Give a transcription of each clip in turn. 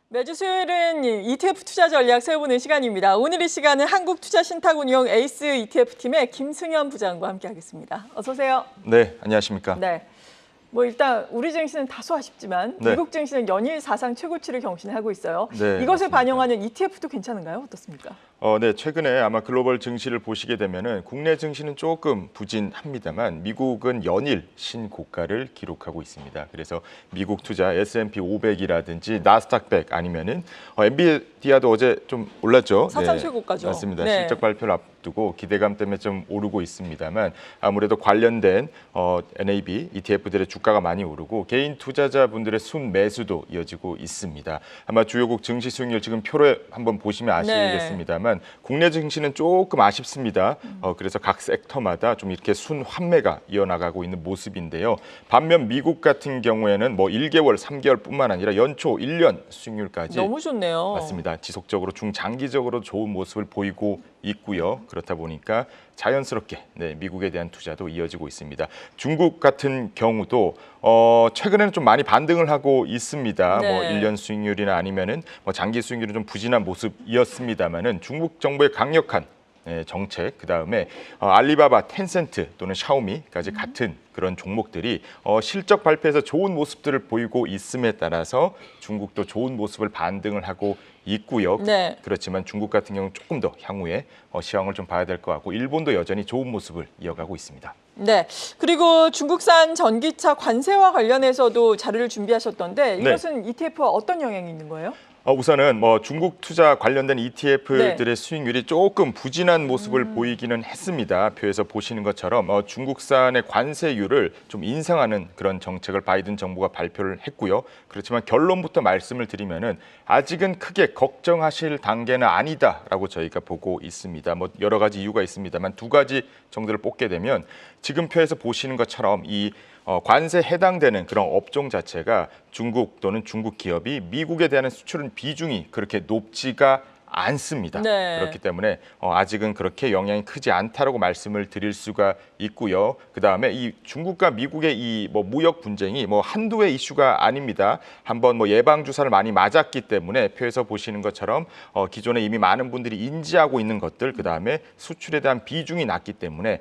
매주 수요일은 ETF 투자 전략 세워보는 시간입니다. 오늘 이 시간은 한국투자신탁운용 에이스 ETF팀의 김승현 부장과 함께하겠습니다. 어서 오세요. 네, 안녕하십니까. 네. 일단 우리 증시는 다소 아쉽지만 네. 미국 증시는 연일 사상 최고치를 경신하고 있어요. 네, 이것을 맞습니다. 반영하는 ETF도 괜찮은가요? 어떻습니까? 네, 최근에 아마 글로벌 증시를 보시게 되면은 국내 증시는 조금 부진합니다만 미국은 연일 신고가를 기록하고 있습니다. 그래서 미국 투자 S&P 500이라든지 나스닥 100 아니면은 엔비디아도 어제 좀 올랐죠. 사상 최고가죠. 맞습니다. 네. 실적 발표를 앞두고 기대감 때문에 좀 오르고 있습니다만 아무래도 관련된 NAB ETF들의 주가가 많이 오르고 개인 투자자분들의 순매수도 이어지고 있습니다. 아마 주요국 증시 수익률 지금 표를 한번 보시면 아시겠습니다만 국내 증시는 조금 아쉽습니다. 그래서 각 섹터마다 좀 이렇게 순환매가 이어나가고 있는 모습인데요. 반면 미국 같은 경우에는 1개월, 3개월뿐만 아니라 연초 1년 수익률까지 너무 좋네요. 맞습니다. 지속적으로 중장기적으로 좋은 모습을 보이고 있고요. 그렇다 보니까 자연스럽게 미국에 대한 투자도 이어지고 있습니다. 중국 같은 경우도 최근에는 좀 많이 반등을 하고 있습니다. 네. 1년 수익률이나 아니면은 장기 수익률은 좀 부진한 모습이었습니다만은 중국 정부의 강력한 정책, 그다음에 알리바바, 텐센트 또는 샤오미까지 같은 그런 종목들이 실적 발표에서 좋은 모습들을 보이고 있음에 따라서 중국도 좋은 모습을 반등을 하고 있고요. 네. 그렇지만 중국 같은 경우는 조금 더 향후에 시황을 좀 봐야 될 것 같고 일본도 여전히 좋은 모습을 이어가고 있습니다. 네. 그리고 중국산 전기차 관세와 관련해서도 자료를 준비하셨던데 이것은 ETF와 어떤 영향이 있는 거예요? 우선은 중국 투자 관련된 ETF들의 수익률이 조금 부진한 모습을 보이기는 했습니다. 표에서 보시는 것처럼 중국산의 관세율을 좀 인상하는 그런 정책을 바이든 정부가 발표를 했고요. 그렇지만 결론부터 말씀을 드리면은 아직은 크게 걱정하실 단계는 아니다라고 저희가 보고 있습니다. 여러 가지 이유가 있습니다만 두 가지 정도를 뽑게 되면 지금 표에서 보시는 것처럼 이 관세에 해당되는 그런 업종 자체가 중국 또는 중국 기업이 미국에 대한 수출은 비중이 그렇게 높지가 않습니다. 네. 그렇기 때문에 아직은 그렇게 영향이 크지 않다라고 말씀을 드릴 수가 있고요. 그다음에 이 중국과 미국의 이 무역 분쟁이 한두 해 이슈가 아닙니다. 한번 예방 주사를 많이 맞았기 때문에 표에서 보시는 것처럼 기존에 이미 많은 분들이 인지하고 있는 것들, 그다음에 수출에 대한 비중이 낮기 때문에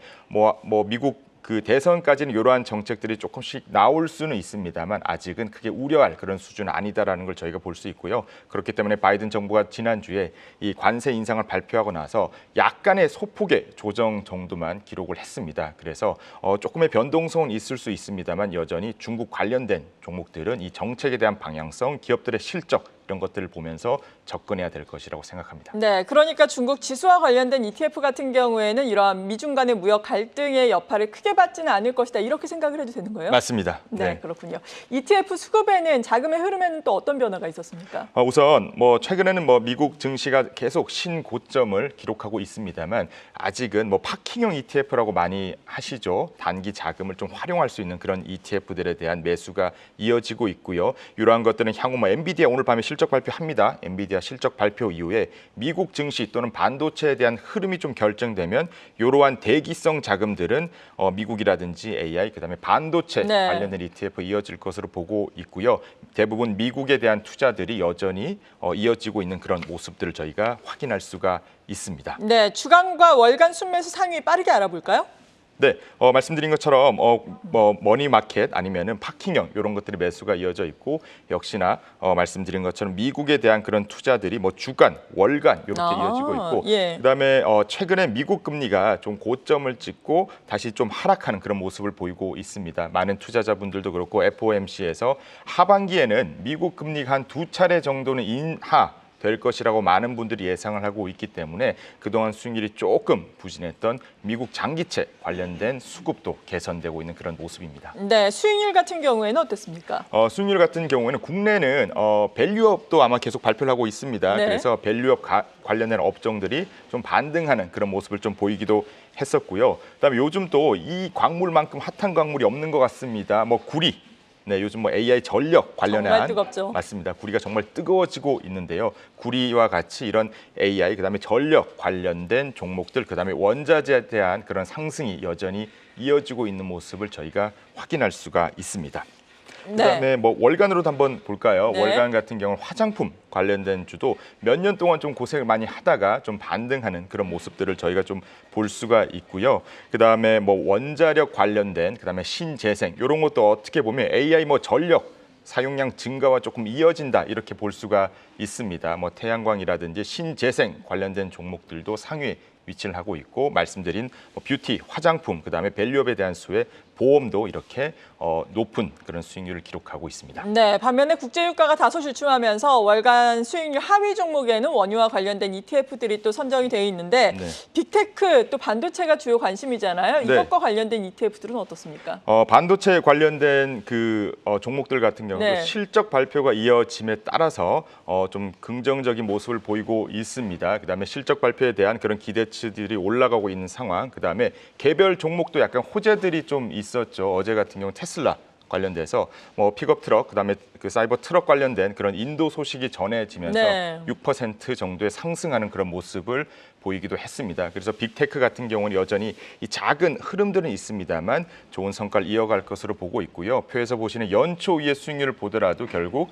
미국 그 대선까지는 이러한 정책들이 조금씩 나올 수는 있습니다만 아직은 크게 우려할 그런 수준은 아니다라는 걸 저희가 볼 수 있고요. 그렇기 때문에 바이든 정부가 지난주에 이 관세 인상을 발표하고 나서 약간의 소폭의 조정 정도만 기록을 했습니다. 그래서 조금의 변동성은 있을 수 있습니다만 여전히 중국 관련된 종목들은 이 정책에 대한 방향성, 기업들의 실적 이런 것들을 보면서 접근해야 될 것이라고 생각합니다. 네, 그러니까 중국 지수와 관련된 ETF 같은 경우에는 이러한 미중 간의 무역 갈등의 여파를 크게 받지는 않을 것이다. 이렇게 생각을 해도 되는 거예요? 맞습니다. 네, 그렇군요. ETF 수급에는 자금의 흐름에는 또 어떤 변화가 있었습니까? 우선 최근에는 미국 증시가 계속 신고점을 기록하고 있습니다만 아직은 파킹형 ETF라고 많이 하시죠. 단기 자금을 좀 활용할 수 있는 그런 ETF들에 대한 매수가 이어지고 있고요. 이러한 것들은 향후 엔비디아 오늘 밤에 실적 발표합니다. 엔비디아 실적 발표 이후에 미국 증시 또는 반도체에 대한 흐름이 좀 결정되면 이러한 대기성 자금들은 미국이라든지 AI, 그다음에 반도체 관련된 ETF 이어질 것으로 보고 있고요. 대부분 미국에 대한 투자들이 여전히 이어지고 있는 그런 모습들을 저희가 확인할 수가 있습니다. 네, 주간과 월간 순매수 상위 빠르게 알아볼까요? 네, 말씀드린 것처럼 머니마켓 아니면은 파킹형 이런 것들이 매수가 이어져 있고 역시나 말씀드린 것처럼 미국에 대한 그런 투자들이 주간, 월간 이렇게 이어지고 있고 그다음에 최근에 미국 금리가 좀 고점을 찍고 다시 좀 하락하는 그런 모습을 보이고 있습니다. 많은 투자자분들도 그렇고 FOMC에서 하반기에는 미국 금리가 한 2차례 정도는 인하 될 것이라고 많은 분들이 예상을 하고 있기 때문에 그동안 수익률이 조금 부진했던 미국 장기채 관련된 수급도 개선되고 있는 그런 모습입니다. 네, 수익률 같은 경우에는 어떻습니까? 수익률 같은 경우에는 국내는 밸류업도 아마 계속 발표를 하고 있습니다. 그래서 밸류업 관련된 업종들이 좀 반등하는 그런 모습을 좀 보이기도 했었고요. 그다음에 요즘 또 이 광물만큼 핫한 광물이 없는 것 같습니다. 구리. 네, 요즘 AI 전력 관련한 정말 뜨겁죠. 맞습니다. 구리가 정말 뜨거워지고 있는데요. 구리와 같이 이런 AI 그다음에 전력 관련된 종목들 그다음에 원자재에 대한 그런 상승이 여전히 이어지고 있는 모습을 저희가 확인할 수가 있습니다. 그다음에 뭐 월간으로도 한번 볼까요? 네. 월간 같은 경우는 화장품 관련된 주도 몇 년 동안 좀 고생을 많이 하다가 좀 반등하는 그런 모습들을 저희가 좀 볼 수가 있고요. 그다음에 뭐 원자력 관련된 그다음에 신재생 이런 것도 어떻게 보면 AI 뭐 전력 사용량 증가와 조금 이어진다 이렇게 볼 수가 있습니다. 뭐 태양광이라든지 신재생 관련된 종목들도 상위에 위치를 하고 있고 말씀드린 뭐 뷰티, 화장품, 그다음에 밸류업에 대한 수의 보험도 이렇게 높은 그런 수익률을 기록하고 있습니다. 네, 반면에 국제유가가 다소 주춤하면서 월간 수익률 하위 종목에는 원유와 관련된 ETF들이 또 선정이 돼 있는데 네. 빅테크 또 반도체가 주요 관심이잖아요. 네. 이것과 관련된 ETF들은 어떻습니까? 반도체 관련된 그 종목들 같은 경우도 네. 실적 발표가 이어짐에 따라서 좀 긍정적인 모습을 보이고 있습니다. 그다음에 실적 발표에 대한 그런 기대치들이 올라가고 있는 상황. 그다음에 개별 종목도 약간 호재들이 좀 있었죠. 어제 같은 경우 테슬라 관련돼서 뭐 픽업 트럭 그다음에 그 사이버 트럭 관련된 그런 인도 소식이 전해지면서 네. 6% 정도의 상승하는 그런 모습을 보이기도 했습니다. 그래서 빅테크 같은 경우는 여전히 이 작은 흐름들은 있습니다만 좋은 성과를 이어갈 것으로 보고 있고요. 표에서 보시는 연초 위의 수익률을 보더라도 결국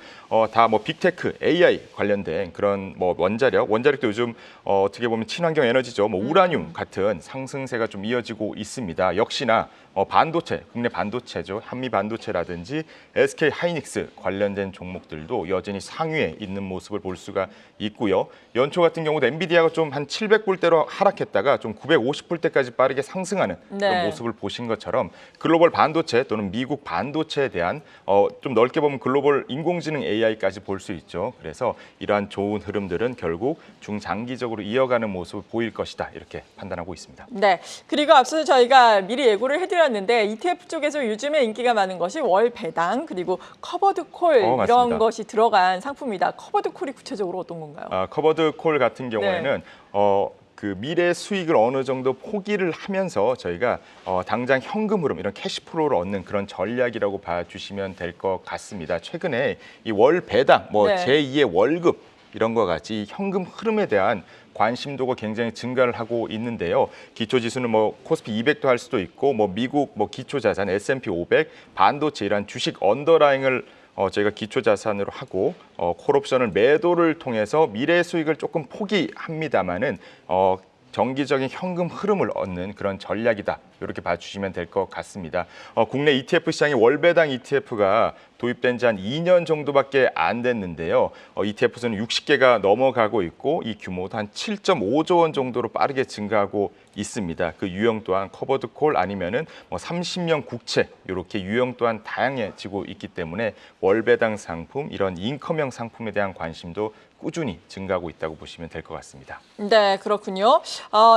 다 뭐 빅테크, AI 관련된 그런 뭐 원자력도 요즘 어떻게 보면 친환경 에너지죠. 뭐 우라늄 같은 상승세가 좀 이어지고 있습니다. 역시나 반도체, 국내 반도체죠. 한미 반도체라든지 SK 하이닉스 관련된 종목들도 여전히 상위에 있는 모습을 볼 수가 있고요. 연초 같은 경우도 엔비디아가 좀 한 700불대로 하락했다가 좀 950불대까지 빠르게 상승하는 네. 그런 모습을 보신 것처럼 글로벌 반도체 또는 미국 반도체에 대한 좀 넓게 보면 글로벌 인공지능 AI까지 볼 수 있죠. 그래서 이러한 좋은 흐름들은 결국 중장기적으로 이어가는 모습을 보일 것이다. 이렇게 판단하고 있습니다. 네, 그리고 앞서서 저희가 미리 예고를 해드렸는데 ETF 쪽에서 요즘에 인기가 많은 것이 월 배당 그리고 커버드 콜 이런 맞습니다. 것이 들어간 상품이다. 커버드 콜이 구체적으로 어떤 건가요? 커버드 콜 같은 경우에는 그 미래 수익을 어느 정도 포기를 하면서 저희가 당장 현금 흐름 이런 캐시플로우를 얻는 그런 전략이라고 봐주시면 될 것 같습니다. 최근에 이 월 배당, 뭐 네. 제2의 월급 이런 것 같이 이 현금 흐름에 대한 관심도가 굉장히 증가를 하고 있는데요. 기초 지수는 뭐 코스피 200도 할 수도 있고 뭐 미국 뭐 기초 자산 S&P 500, 반도체 이런 주식 언더라잉을 저희가 기초 자산으로 하고 콜옵션을 매도를 통해서 미래 수익을 조금 포기합니다만은 정기적인 현금 흐름을 얻는 그런 전략이다. 이렇게 봐주시면 될 것 같습니다. 국내 ETF 시장에 월배당 ETF가 도입된 지 한 2년 정도밖에 안 됐는데요. ETF 수는 60개가 넘어가고 있고 이 규모도 한 7.5조 원 정도로 빠르게 증가하고 있습니다. 그 유형 또한 커버드 콜 아니면은 뭐 30년 국채 이렇게 유형 또한 다양해지고 있기 때문에 월배당 상품 이런 인컴형 상품에 대한 관심도 꾸준히 증가하고 있다고 보시면 될 것 같습니다. 네, 그렇군요.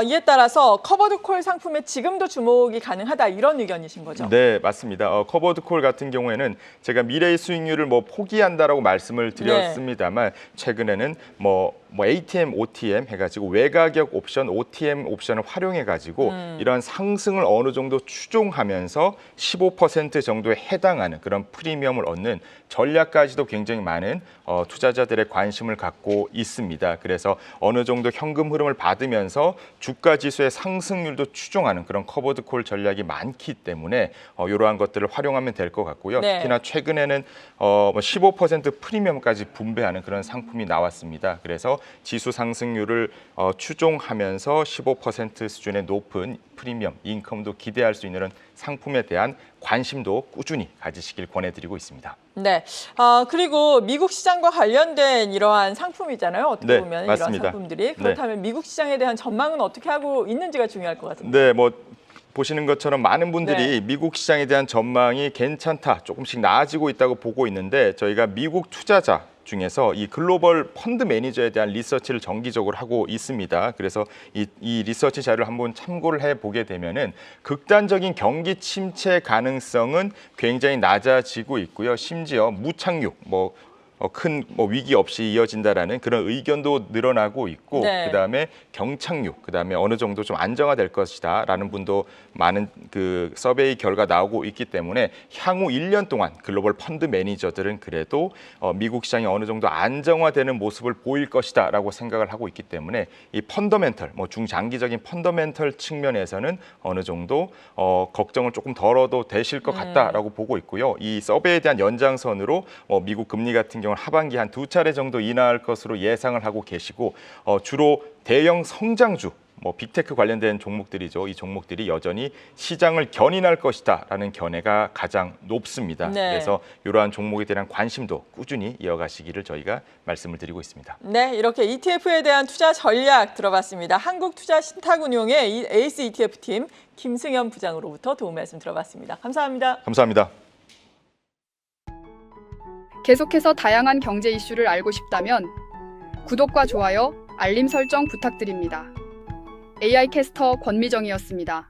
이에 따라서 커버드 콜 상품에 지금도 주목이 가능하다 이런 의견이신 거죠? 네, 맞습니다. 커버드 콜 같은 경우에는 제가 미래의 수익률을 뭐 포기한다라고 말씀을 드렸습니다만 최근에는 뭐 ATM, OTM 해가지고 외가격 옵션, OTM 옵션을 활용해가지고 이러한 상승을 어느 정도 추종하면서 15% 정도에 해당하는 그런 프리미엄을 얻는 전략까지도 굉장히 많은 투자자들의 관심을 갖고 있습니다. 그래서 어느 정도 현금 흐름을 받으면서 주가 지수의 상승률도 추종하는 그런 커버드 콜 전략이 많기 때문에 이러한 것들을 활용하면 될 것 같고요. 네. 특히나 최근에는 15% 프리미엄까지 분배하는 그런 상품이 나왔습니다. 그래서 지수 상승률을 추종하면서 15% 수준의 높은 프리미엄 인컴도 기대할 수 있는 상품에 대한 관심도 꾸준히 가지시길 권해드리고 있습니다. 네, 그리고 미국 시장과 관련된 이러한 상품이잖아요. 어떻게 네, 보면 맞습니다. 이러한 상품들이. 그렇다면 미국 시장에 대한 전망은 어떻게 하고 있는지가 중요할 것 같습니다. 네, 뭐 보시는 것처럼 많은 분들이 네. 미국 시장에 대한 전망이 괜찮다, 조금씩 나아지고 있다고 보고 있는데 저희가 미국 투자자 중에서 이 글로벌 펀드 매니저에 대한 리서치를 정기적으로 하고 있습니다. 그래서 이 리서치 자료를 한번 참고를 해보게 되면은 극단적인 경기 침체 가능성은 굉장히 낮아지고 있고요. 심지어 무착륙, 뭐 큰 위기 없이 이어진다라는 그런 의견도 늘어나고 있고 네. 그다음에 경착륙, 그다음에 어느 정도 좀 안정화될 것이다라는 분도 많은 그 서베이 결과 나오고 있기 때문에 향후 1년 동안 글로벌 펀드 매니저들은 그래도 미국 시장이 어느 정도 안정화되는 모습을 보일 것이다라고 생각을 하고 있기 때문에 이 펀더멘털, 중장기적인 펀더멘털 측면에서는 어느 정도 걱정을 조금 덜어도 되실 것 같다라고 보고 있고요. 이 서베이에 대한 연장선으로 미국 금리 같은 경우는 하반기 한 2차례 정도 인하할 것으로 예상을 하고 계시고 주로 대형 성장주 빅테크 관련된 종목들이죠. 이 종목들이 여전히 시장을 견인할 것이다라는 견해가 가장 높습니다. 네. 그래서 이러한 종목에 대한 관심도 꾸준히 이어가시기를 저희가 말씀을 드리고 있습니다. 네, 이렇게 ETF에 대한 투자 전략 들어봤습니다. 한국투자신탁운용의 에이스 ETF팀 김승현 부장으로부터 도움 말씀 들어봤습니다. 감사합니다. 감사합니다. 계속해서 다양한 경제 이슈를 알고 싶다면 구독과 좋아요, 알림 설정 부탁드립니다. AI 캐스터 권미정이었습니다.